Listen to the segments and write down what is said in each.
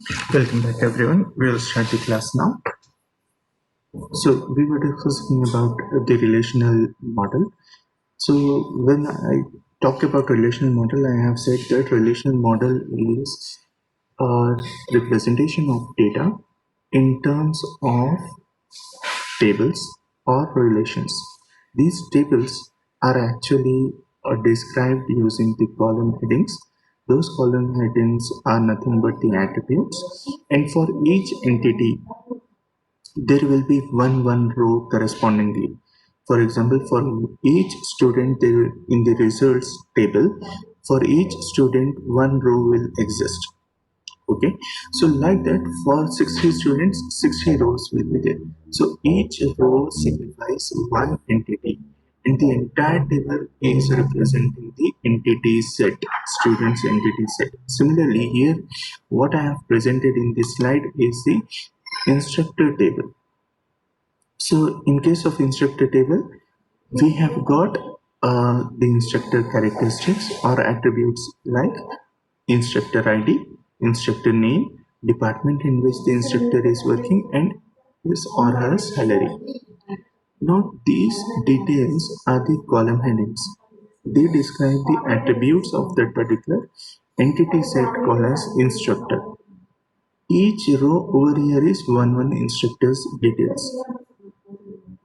Welcome back everyone. We'll start the class now. So we were discussing about the relational model. So when I talk about relational model, I have said that relational model is a representation of data in terms of tables or relations. These tables are actually described using the column headings. Those column headings are nothing but the attributes, and for each entity there will be one row correspondingly. For example, for each student there in the results table, for each student one row will exist. Okay, so like that, for 60 students 60 rows will be there. So each row signifies one entity, and the entire table is representing the entity set, students entity set. Similarly here, what I have presented in this slide is the instructor table. So in case of instructor table, we have got the instructor characteristics or attributes like instructor ID, instructor name, department in which the instructor is working, and his or her salary. Now these details are the column headings. They describe the attributes of that particular entity set called as instructor. Each row over here is one instructor's details.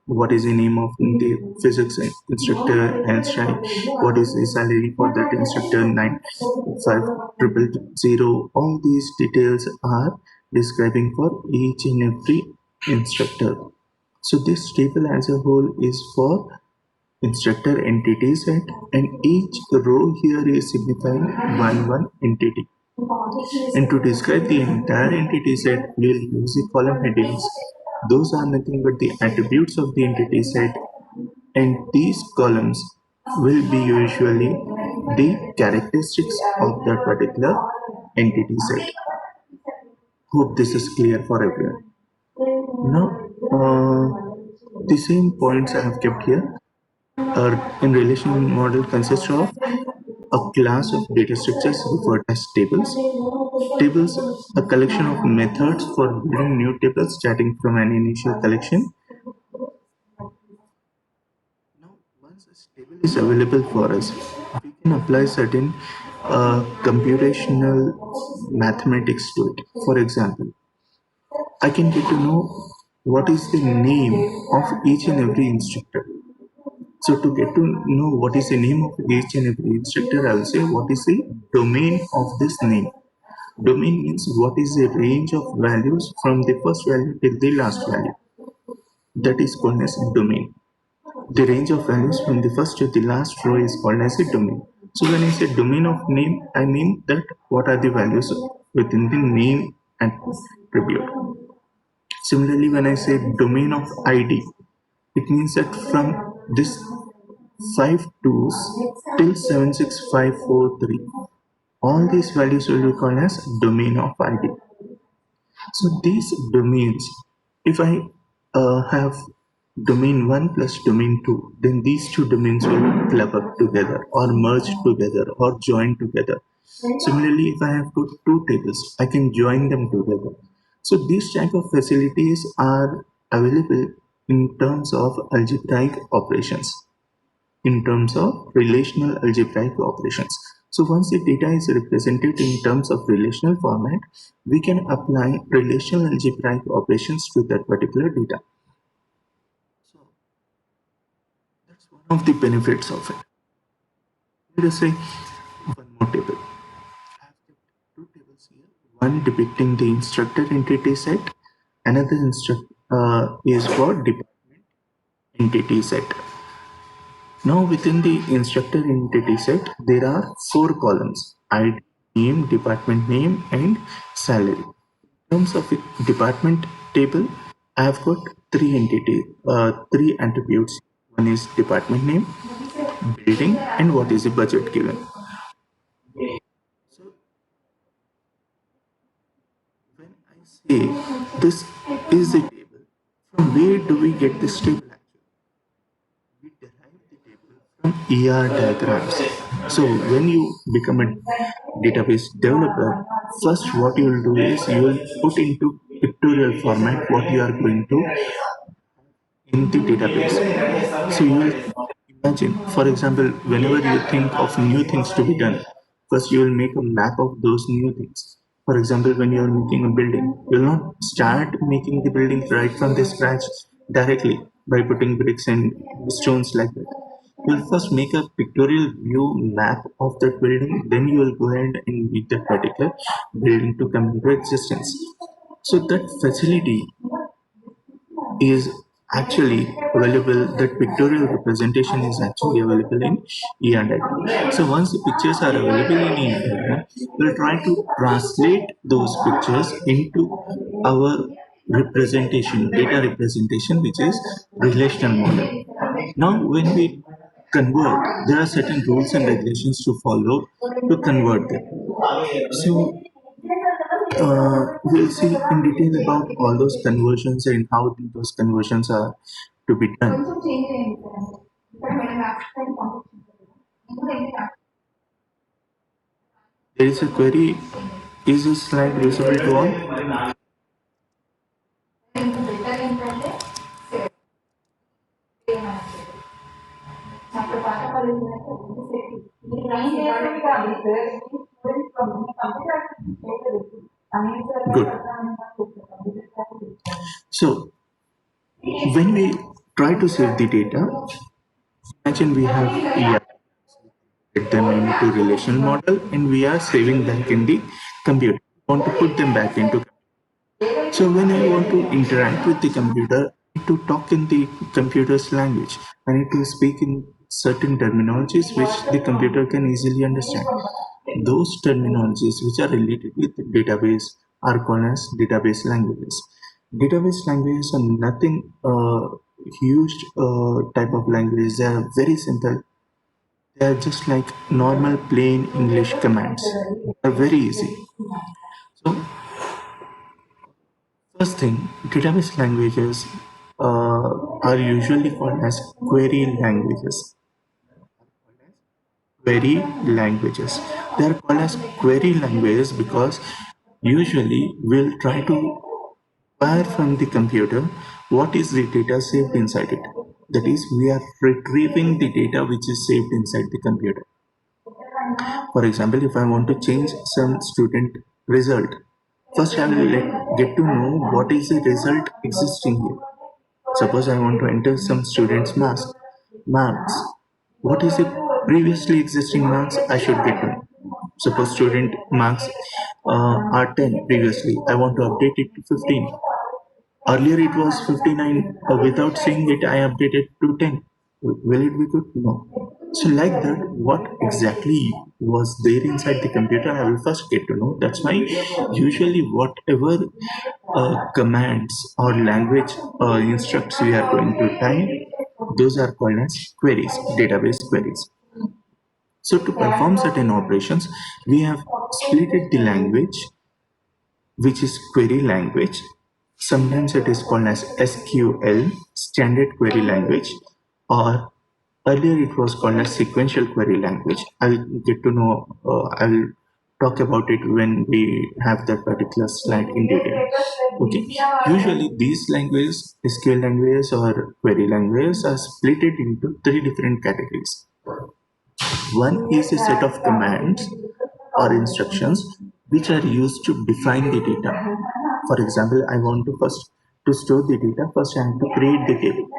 What is the name of the physics instructor Einstein, what is the salary for that instructor 95000. All these details are describing for each and every instructor. So this table as a whole is for instructor entity set, and each row here is signifying one entity. And to describe the entire entity set, we'll use the column headings. Those are nothing but the attributes of the entity set, and these columns will be usually the characteristics of that particular entity set. Hope this is clear for everyone. Now, the same points I have kept here are in relational model consists of a class of data structures referred as tables. Tables, a collection of methods for building new tables starting from an initial collection. Now, once a table is available for us, we can apply certain computational mathematics to it. For example, I can get to know what is the name of each and every instructor. So to get to know what is the name of each and every instructor, I will say what is the domain of this name. Domain means what is the range of values from the first value till the last value. That is called as domain. The range of values from the first to the last row is called as a domain. So when I say domain of name, I mean that what are the values within the name attribute. Similarly, when I say domain of ID, it means that from this 5 twos till 76543, all these values will be called as domain of ID. So these domains, if I have domain 1 plus domain 2, then these two domains will club up together or merge together or join together. Similarly, if I have got two tables, I can join them together. So these type of facilities are available in terms of algebraic operations, in terms of relational algebraic operations. So once the data is represented in terms of relational format, we can apply relational algebraic operations to that particular data. So that's one of the benefits of it. Let us say one more table. I have kept two tables here. One depicting the instructor entity set, another is for department entity set. Now within the instructor entity set, there are four columns: ID, name, department name, and salary. In terms of department table, I have got three attributes. One is department name, building, and what is the budget given. So when I say this is the table, from where do we get this table actually? We derive the table from ER diagrams. So when you become a database developer, first what you will do is you will put into pictorial format what you are going to in the database. So you will imagine, for example, whenever you think of new things to be done, first you will make a map of those new things. For example, when you are making a building, you will not start making the building right from the scratch directly by putting bricks and stones like that. You will first make a pictorial view map of that building, then you will go ahead and make that particular building to come into existence. So that facility is actually available, that pictorial representation is actually available in E&I. So once the pictures are available in E&I, we'll try to translate those pictures into our representation, data representation, which is relational model. Now, when we convert, there are certain rules and regulations to follow to convert them. So we'll see in detail about all those conversions and how those conversions are to be done. There is a query. Is this slide visible to all? Good. So when we try to save the data, imagine we have get them into relational model and we are saving back in the computer. Want to put them back into. So when I want to interact with the computer, I need to talk in the computer's language. I need to speak in certain terminologies which the computer can easily understand. Those terminologies which are related with database are called as database languages. Database languages are nothing huge type of language. They are very simple. They are just like normal plain English commands. They are very easy. So first thing, database languages are usually called as query languages. Query languages. They are called as query languages because usually we'll try to acquire from the computer what is the data saved inside it. That is, we are retrieving the data which is saved inside the computer. For example, if I want to change some student result, first I will get to know what is the result existing here. Suppose I want to enter some student's marks. What is the previously existing marks I should get to know? Suppose student marks are 10 previously. I want to update it to 15. Earlier it was 59. Without seeing it, I updated to 10. Will it be good? No. So like that, what exactly was there inside the computer, I will first get to know. That's why usually whatever commands or language instructs we are going to type, those are called as queries, database queries. So to perform certain operations, we have split the language, which is query language. Sometimes it is called as SQL, standard query language, or earlier it was called as sequential query language. I'll get to know, I'll talk about it when we have that particular slide in detail. Okay. Usually these languages, SQL languages or query languages, are split it into three different categories. One is a set of commands or instructions which are used to define the data. For example, I want to first to store the data, first I have to create the table.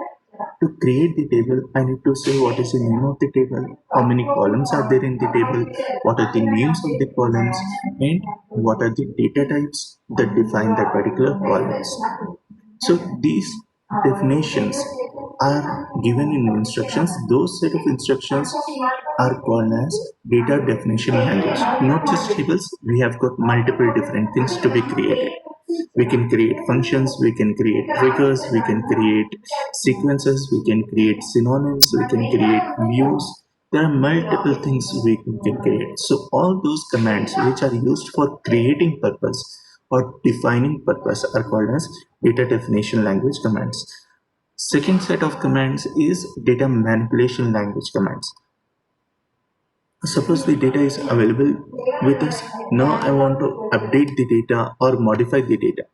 To create the table, I need to say what is the name of the table, how many columns are there in the table, what are the names of the columns, and what are the data types that define that particular columns. So these definitions are given in instructions. Those set of instructions are called as data definition language. Not just tables, we have got multiple different things to be created. We can create functions, we can create triggers, we can create sequences, we can create synonyms, we can create views. There are multiple things we can create. So all those commands which are used for creating purpose or defining purpose are called as data definition language commands. Second set of commands is data manipulation language commands. Suppose the data is available with us. Now I want to update the data or modify the data.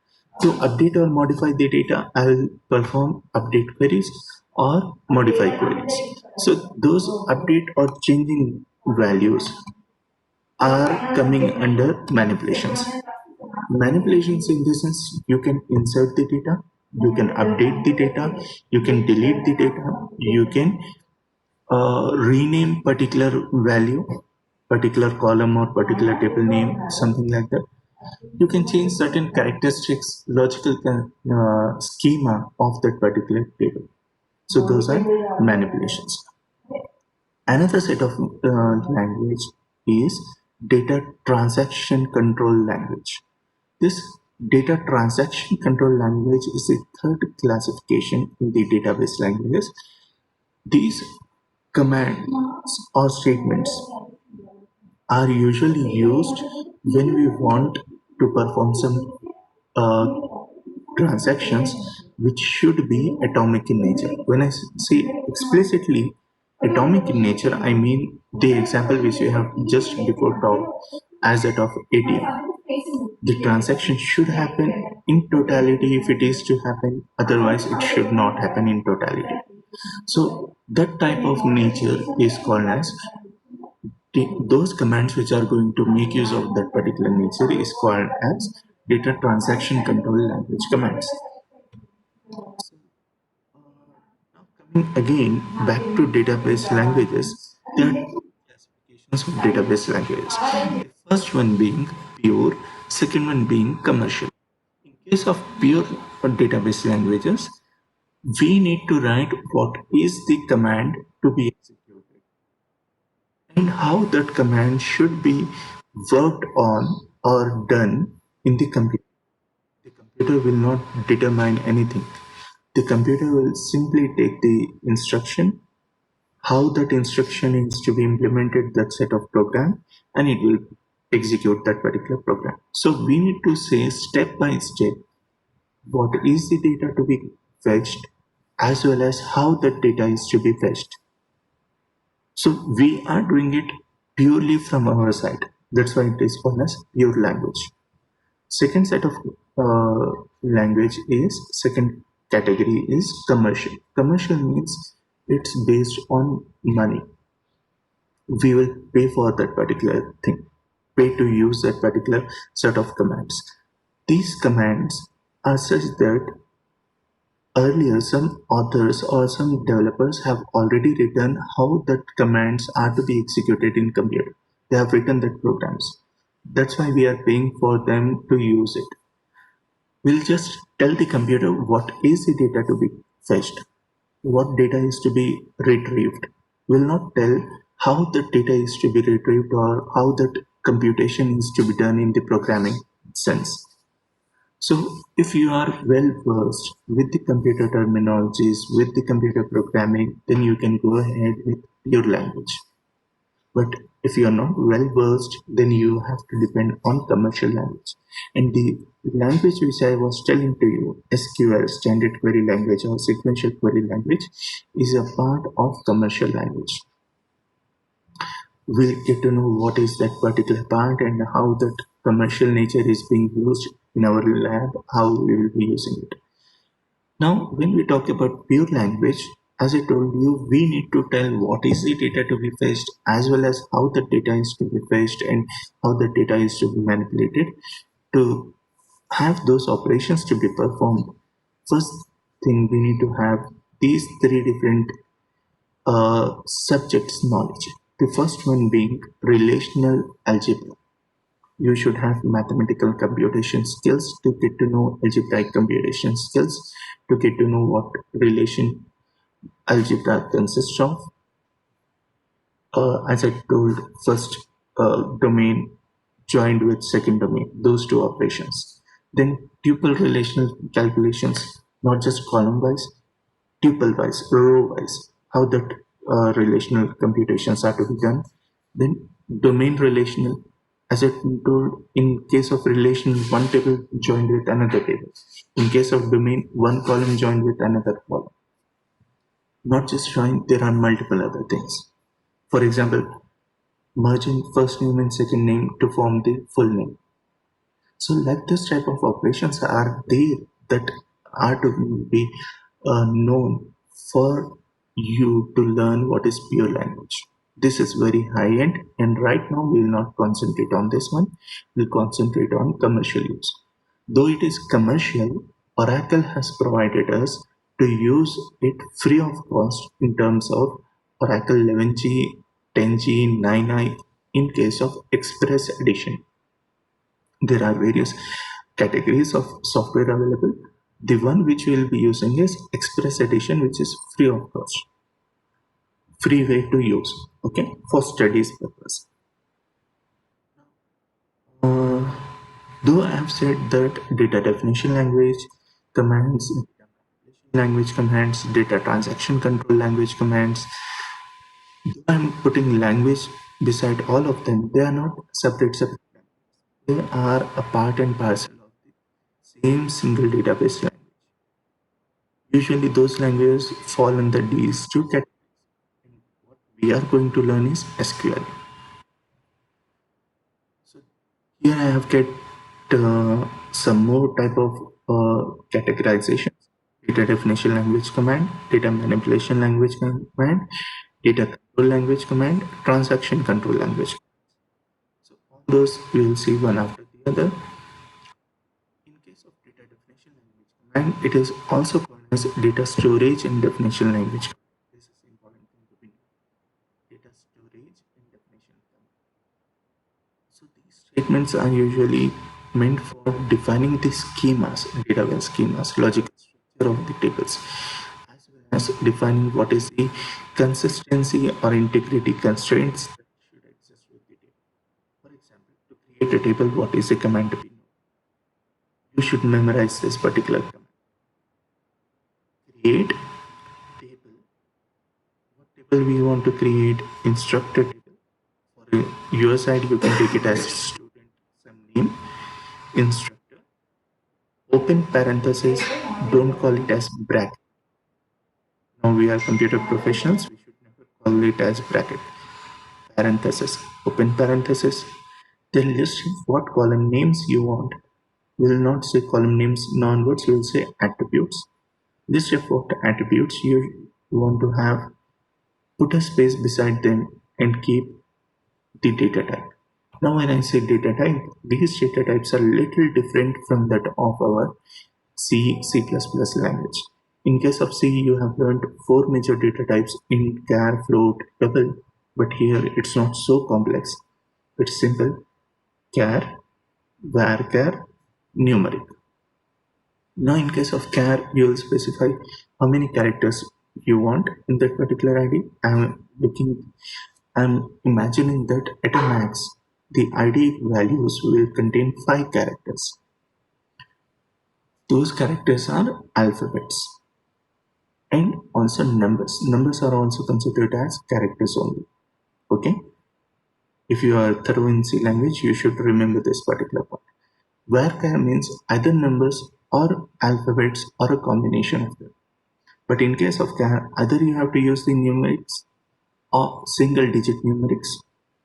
To update or modify the data, I will perform update queries or modify queries. So those update or changing values are coming under manipulations. Manipulations in the sense, you can insert the data, you can update the data, you can delete the data, you can rename particular value, particular column or particular table name, something like that. You can change certain characteristics, logical schema of that particular table. So those are manipulations. Another set of language is data transaction control language. This data transaction control language is the third classification in the database languages. These commands or statements are usually used when we want to perform some uh, transactions which should be atomic in nature. When I say explicitly atomic in nature, I mean the example which we have just before talked as that of ATM. The transaction should happen in totality if it is to happen, otherwise it should not happen in totality. So that type of nature is called as those commands which are going to make use of that particular nature is called as data transaction control language commands. Again, back to database languages, there are two classifications of database languages. The first one being pure, second one being commercial. In case of pure database languages, we need to write what is the command to be executed and how that command should be worked on or done in the computer. The computer will not determine anything. The computer will simply take the instruction, how that instruction is to be implemented, that set of program, and it will execute that particular program. So we need to say step by step what is the data to be fetched as well as how that data is to be fetched. So we are doing it purely from our side. That's why it is called as pure language. Second set of second category is commercial. Commercial means it's based on money. We will pay for that particular thing, pay to use that particular set of commands. These commands are such that earlier some authors or some developers have already written how that commands are to be executed in computer. They have written that programs. That's why we are paying for them to use it. We'll just tell the computer what is the data to be fetched, what data is to be retrieved. We'll not tell how the data is to be retrieved or how that computation is to be done in the programming sense. So if you are well versed with the computer terminologies, with the computer programming, then you can go ahead with your language. But if you are not well versed, then you have to depend on commercial language. And the language which I was telling to you, SQL, standard query language or sequential query language, is a part of commercial language. We'll get to know what is that particular part and how that commercial nature is being used in our lab, how we will be using it. Now, when we talk about pure language, as I told you, we need to tell what is the data to be fetched as well as how the data is to be fetched and how the data is to be manipulated to have those operations to be performed. First thing, we need to have these three different subjects knowledge. The first one being relational algebra. You should have mathematical computation skills to get to know algebraic computation skills, to get to know what relation algebra consists of. As I told, first domain joined with second domain, those two operations. Then tuple relational calculations, not just column wise, tuple wise, row wise, how that relational computations are to be done. Then domain relational, as I told, in case of relation, one table joined with another table. In case of domain, one column joined with another column. Not just joined, there are multiple other things. For example, merging first name and second name to form the full name. So like this type of operations are there that are to be known for you to learn what is pure language. This is very high end, and right now we will not concentrate on this one. We'll concentrate on commercial use. Though it is commercial, Oracle has provided us to use it free of cost in terms of Oracle 11G, 10G, 9i in case of Express Edition. There are various categories of software available. The one which we will be using is Express Edition, which is free of cost, free way to use, okay, for studies purpose. uh, though I have said that data definition language commands, data manipulation language commands, data transaction control language commands, though I'm putting language beside all of them, they are not separate. They are a part and parcel of the same single database language. Usually those languages fall under these two categories. What we are going to learn is SQL. So here I have get some more type of categorizations. Data definition language command, data manipulation language command, data control language command, transaction control language. So all those we will see one after the other. In case of data definition language command, it is also called as data storage and definition language. This is important thing to be known. Data storage and definition. So these statements are usually meant for defining the schemas, database schemas, logical structure of the tables, as well as defining what is the consistency or integrity constraints that should exist with the table. For example, to create a table, what is the command to be known? You should memorize this particular command. Create table. What table we want to create? Instructor table. For your side, you can take it as student, some name, instructor, open parenthesis, don't call it as bracket. Now we are computer professionals, we should never call it as bracket. Parenthesis, open parenthesis, then list what column names you want. We will not say column names non-words, we will say attributes. List of what attributes you want to have, put a space beside them and keep the data type. Now when I say data type, these data types are little different from that of our C, C++ language. In case of C, you have learned 4 major data types: int, char, float, double. But here it's not so complex. It's simple: char, varchar, numeric. Now in case of char, you will specify how many characters you want in that particular ID. I'm imagining that at a max, the ID values will contain 5 characters. Those characters are alphabets. And also numbers. Numbers are also considered as characters only. Okay. If you are thorough in C language, you should remember this particular part. Varchar means either numbers or alphabets or a combination of them. But in case of char, either you have to use the numerics or single digit numerics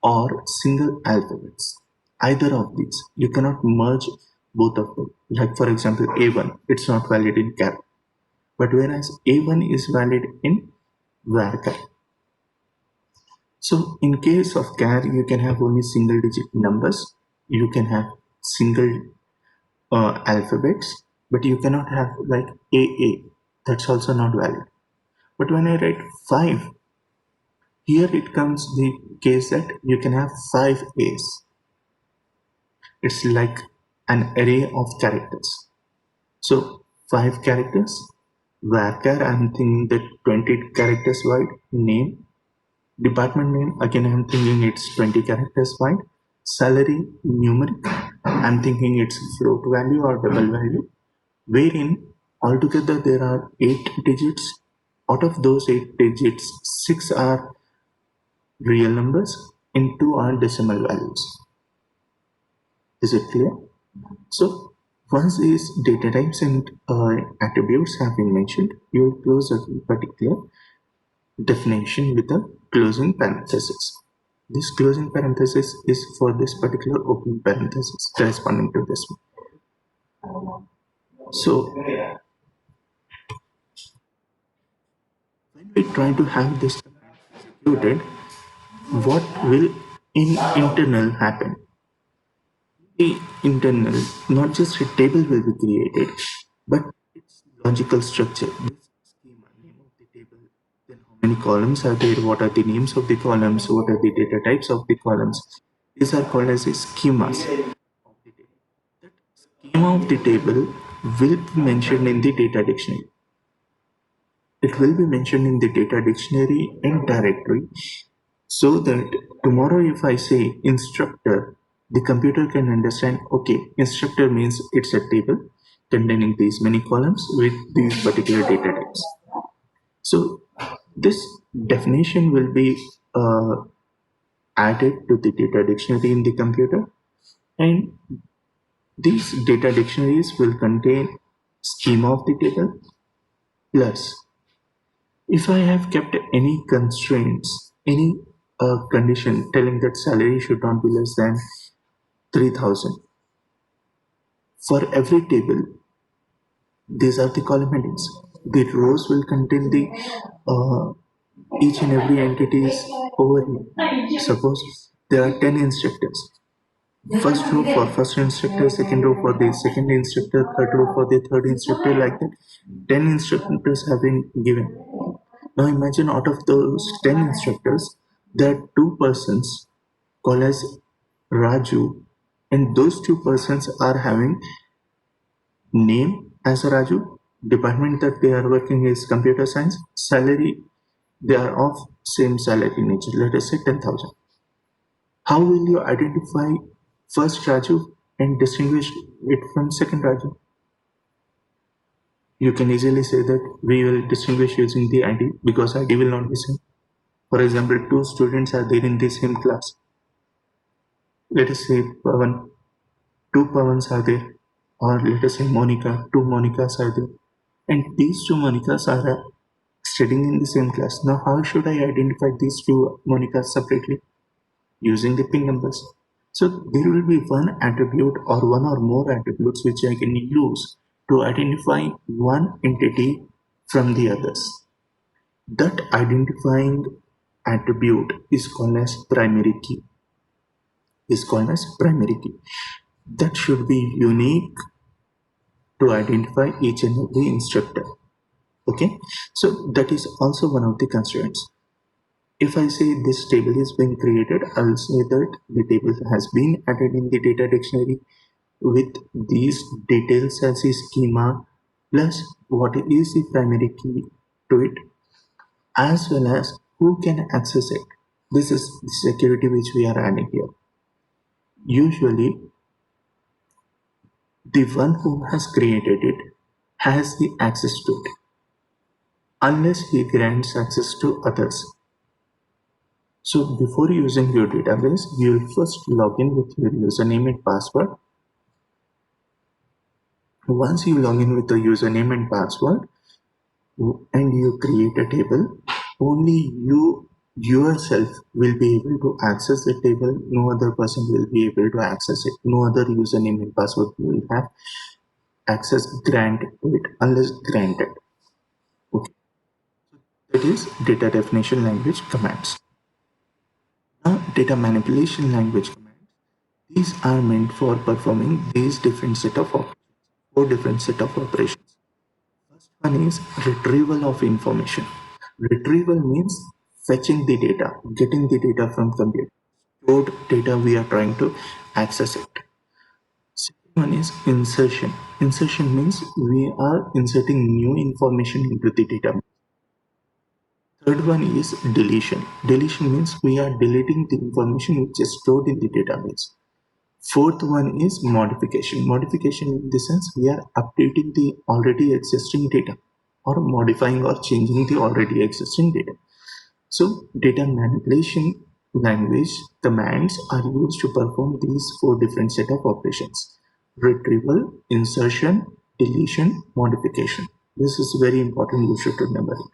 or single alphabets. Either of these. You cannot merge both of them. Like for example, A1, it's not valid in char. But whereas A1 is valid in varchar. So in case of char, you can have only single digit numbers. You can have single alphabets, but you cannot have like AA. That's also not valid. But when I write 5, here it comes the case that you can have 5 A's. It's like an array of characters. So 5 characters. Varchar, I'm thinking that 20 characters wide. Name, department name, again I'm thinking it's 20 characters wide. Salary, numeric, I'm thinking it's float value or double value, wherein altogether there are 8 digits. Out of those 8 digits, 6 are real numbers and 2 are decimal values. Is it clear? So once these data types and attributes have been mentioned, you will close a particular definition with a closing parenthesis. This closing parenthesis is for this particular opening parenthesis corresponding to this one. So when we try to have this command executed, what will in internal happen? The internal, not just a table will be created, but its logical structure. This schema, name of the table, then how many columns are there, what are the names of the columns, what are the data types of the columns. These are called as schemas of the table. That schema of the table will be mentioned in the data dictionary. It will be mentioned in the data dictionary and directory, so that tomorrow if I say instructor, the computer can understand, okay, instructor means it's a table containing these many columns with these particular data types. So this definition will be added to the data dictionary in the computer, and these data dictionaries will contain schema of the table. Plus, if I have kept any constraints, any condition telling that salary should not be less than 3000, for every table, these are the column headings. The rows will contain the each and every entities over here. Suppose there are 10 instructors. First row for first instructor, second row for the second instructor, third row for the third instructor, like that. 10 instructors have been given. Now imagine out of those 10 instructors, there are two persons called as Raju, and those two persons are having name as Raju, department that they are working is computer science, salary they are of same salary nature, let us say 10,000. How will you identify first Raju and distinguish it from second Raju? You can easily say that we will distinguish using the ID because ID will not be same. For example, two students are there in the same class. Let us say Pavan, two Pavans are there, or let us say Monica, two Monicas are there, and these two Monicas are studying in the same class. Now, how should I identify these two Monicas separately? Using the pin numbers. So there will be one attribute or one or more attributes which I can use to identify one entity from the others. That identifying attribute is called as primary key. Is called as primary key. That should be unique to identify each and every instructor. Okay, so that is also one of the constraints. If I say this table is being created, I'll say that the table has been added in the data dictionary with these details as a schema plus what is the primary key to it, as well as who can access it. This is the security which we are adding here. Usually, the one who has created it has the access to it, unless he grants access to others. So before using your database, you will first log in with your username and password. Once you log in with the username and password and you create a table, only you yourself will be able to access the table. No other person will be able to access it. No other username and password will have access granted to it unless granted. Okay. That is data definition language commands. Now data manipulation language commands. These are meant for performing these different set of operations, four different set of operations. First one is retrieval of information. Retrieval means fetching the data, getting the data from computer. Stored data we are trying to access it. Second one is insertion. Insertion means we are inserting new information into the data. Third one is deletion. Deletion means we are deleting the information which is stored in the database. Fourth one is modification. Modification in the sense we are updating the already existing data or modifying or changing the already existing data. So data manipulation language commands are used to perform these four different set of operations: retrieval, insertion, deletion, modification. This is very important, you should remember it.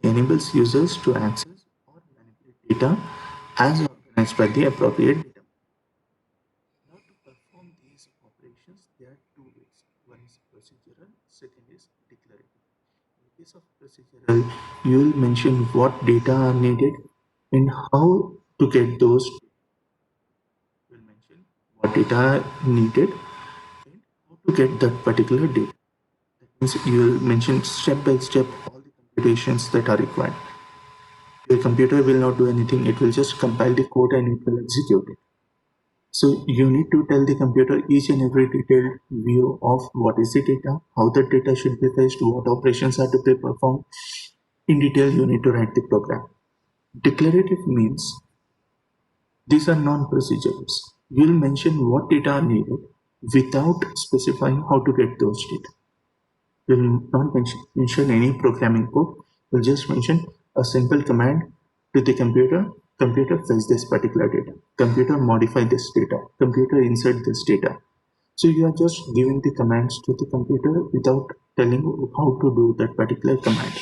enables users to access or manipulate data as organized by the appropriate data. Now, to perform these operations, there are two ways. One is procedural, second is declarative. In the case of procedural, you will mention what data are needed and how to get those. You will mention what data are needed and how to get that particular data. That means you will mention step by step all the computations that are required. Your computer will not do anything, it will just compile the code and it will execute it. So you need to tell the computer each and every detailed view of what is the data, how the data should be fetched, what operations are to be performed. In detail, you need to write the program. Declarative means these are non-procedurals. You'll mention what data are needed without specifying how to get those data. You'll not mention any programming code. You'll just mention a simple command to the computer. Computer fetch this particular data. Computer modify this data. Computer insert this data. So you are just giving the commands to the computer without telling how to do that particular command.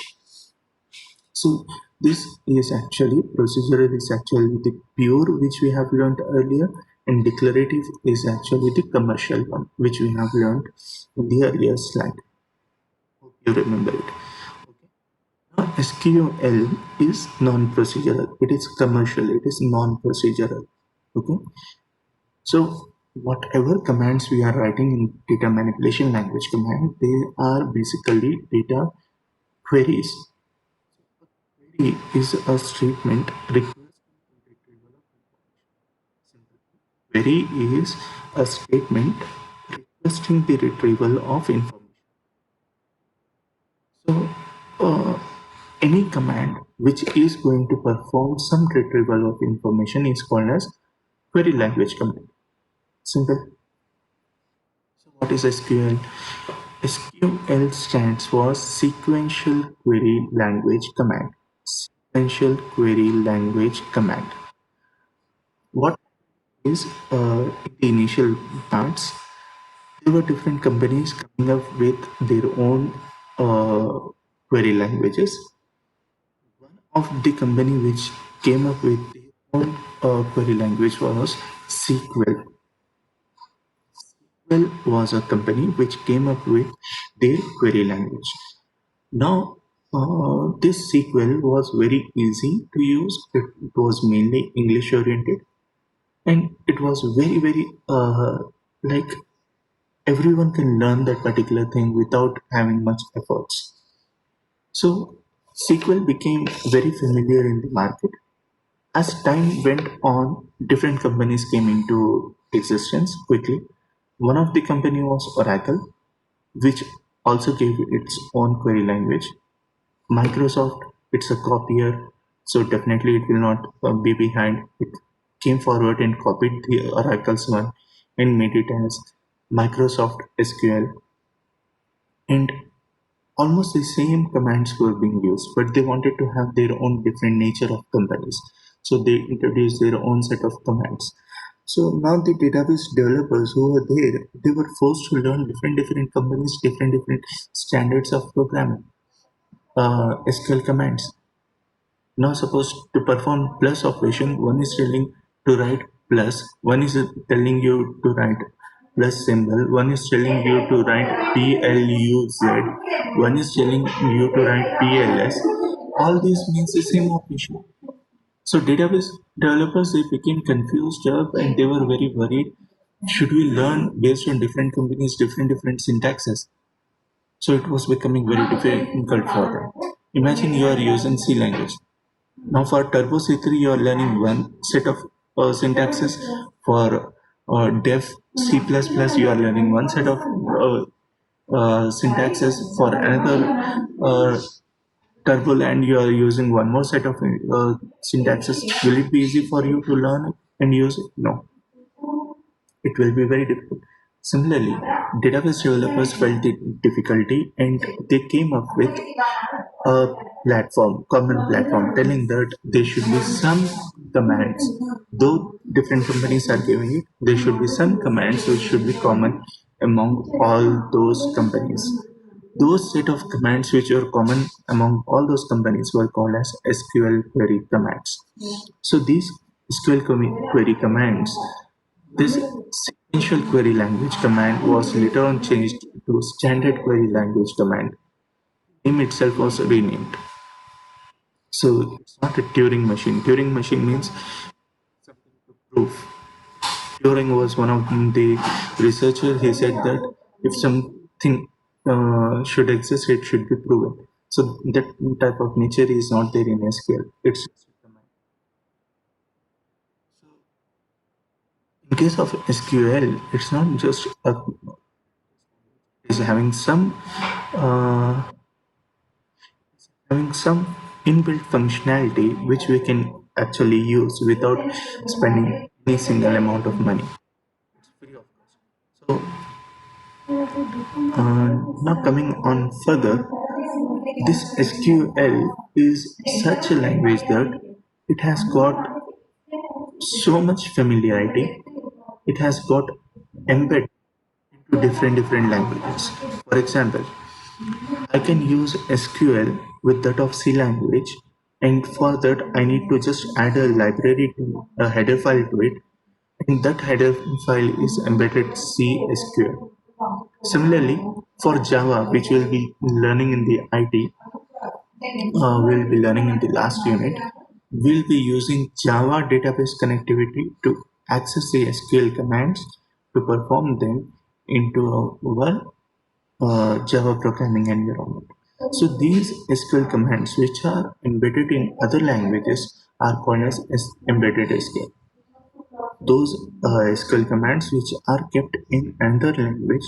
So this is actually procedural is actually the pure which we have learned earlier, and declarative is actually the commercial one which we have learned in the earlier slide. Hope you remember it. Okay. Now SQL is non-procedural. It is commercial. It is non-procedural. Okay. So whatever commands we are writing in data manipulation language command, they are basically data queries. Query is a statement requesting retrieval of information. Query is a statement requesting the retrieval of information. So any command which is going to perform some retrieval of information is called as query language command. Simple. So what is SQL? SQL stands for Sequential Query Language Command. Sequential Query Language Command. What is in the initial parts, there were different companies coming up with their own query languages. One of the company which came up with their own query language was SQL. SQL was a company which came up with their query language. Now, this SQL was very easy to use. It was mainly English oriented, and it was very like everyone can learn that particular thing without having much efforts. So SQL became very familiar in the market. As time went on, different companies came into existence quickly. One of the company was Oracle, which also gave its own query language. Microsoft, it's a copier, so definitely it will not be behind. It came forward and copied the Oracle's one and made it as Microsoft SQL. And almost the same commands were being used, but they wanted to have their own different nature of companies. So they introduced their own set of commands. So now the database developers who were there, they were forced to learn different companies, different standards of programming, SQL commands. Now suppose to perform plus operation, one is telling to write plus, one is telling you to write plus symbol, one is telling you to write PLUZ, one is telling you to write PLS. All these means the same operation. So database developers, they became confused up and they were very worried. Should we learn based on different companies, different syntaxes? So it was becoming very difficult for them. Imagine you are using C language. Now for Turbo C3, you are learning one set of syntaxes. For Dev C++, you are learning one set of syntaxes. For another Turboland, you are using one more set of syntaxes. Will it be easy for you to learn and use it? No, it will be very difficult. Similarly, database developers felt the difficulty and they came up with a common platform, telling that there should be some commands. Though different companies are giving it, there should be some commands which should be common among all those companies. Those set of commands which were common among all those companies were called as SQL query commands. So these query commands, this sequential query language command was later on changed to standard query language command. Name itself was renamed. So it's not a Turing machine. Turing machine means proof. Turing was one of the researchers. He said that if something should exist, it should be proven. So that type of nature is not there in SQL. It's in case of SQL, it's not just is uh, having some inbuilt functionality which we can actually use without spending any single amount of money. So now coming on further, this SQL is such a language that it has got so much familiarity. It has got embedded into different languages. For example, I can use SQL with that of C language, and for that I need to just add a library to a header file to it, and that header file is embedded C SQL. Similarly, for Java, which we'll be learning in the IT, we'll be learning in the last unit, we'll be using Java database connectivity to access the SQL commands to perform them into our Java programming environment. So these SQL commands, which are embedded in other languages, are called as embedded SQL. Those SQL commands which are kept in another language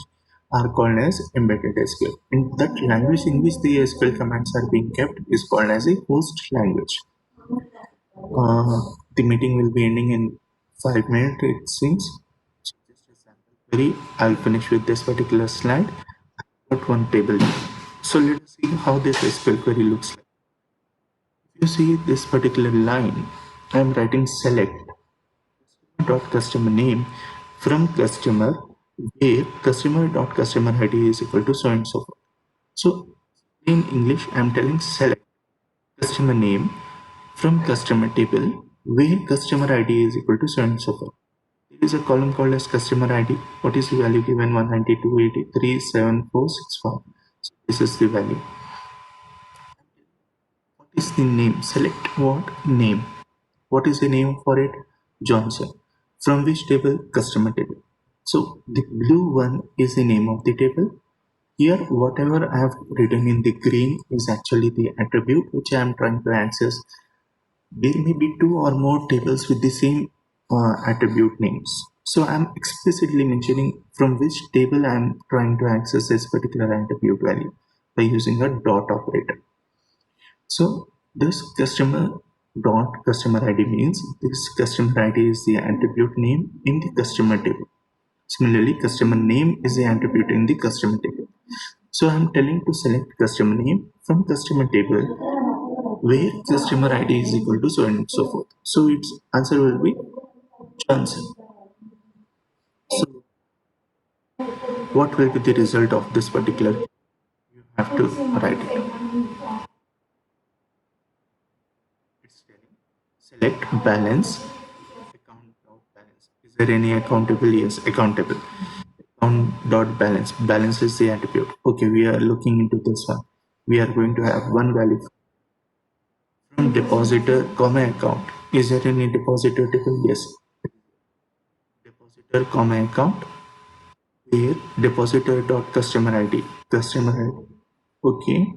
are called as embedded SQL. And that language in which the SQL commands are being kept is called as a host language. Uh, the meeting will be ending in 5 minutes, it seems. So just a sample query. I'll finish with this particular slide. Got one table. So let's see how this SQL query looks like. If you see this particular line, I'm writing select dot customer name from customer, where customer dot customer ID is equal to so and so forth. So in English, I'm telling select customer name from customer table where customer ID is equal to so and so forth. There is a column called as customer ID. What is the value given? 192.83.7.4.6.5. So this is the value. What is the name? Select what name. What is the name for it? Johnson. From which table? Customer table. So the blue one is the name of the table. Here, whatever I have written in the green is actually the attribute which I am trying to access. There may be two or more tables with the same attribute names. So I'm explicitly mentioning from which table I'm trying to access this particular attribute value by using a dot operator. So this customer dot customer ID means this customer ID is the attribute name in the customer table. Similarly, customer name is the attribute in the customer table. So I'm telling to select customer name from customer table where customer ID is equal to so and so forth. So its answer will be Johnson. So what will be the result of this particular? You have to write it. It's telling select balance account dot balance. Is there any accountable? Yes, accountable. Account dot balance. Balance is the attribute. Okay, we are looking into this one. We are going to have one value from depositor comma account. Is there any depositor table? Yes. Depositor comma account where depositor dot customer ID. Customer ID. Okay,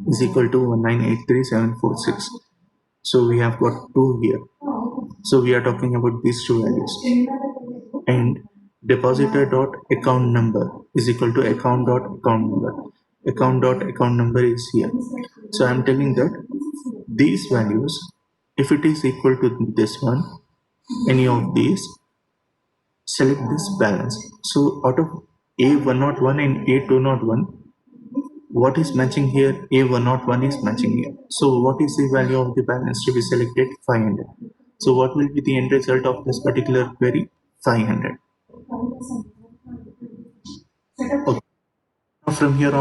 is equal to 1983746. So we have got two here. So we are talking about these two values. And depositor dot account number is equal to account dot account number. Account dot account number is here. So I'm telling that these values, if it is equal to this one, any of these, select this balance. So out of A101 and A201, what is matching here? A101 is matching here. So what is the value of the balance to be selected? 500. So what will be the end result of this particular query? 500. Okay. Now from here on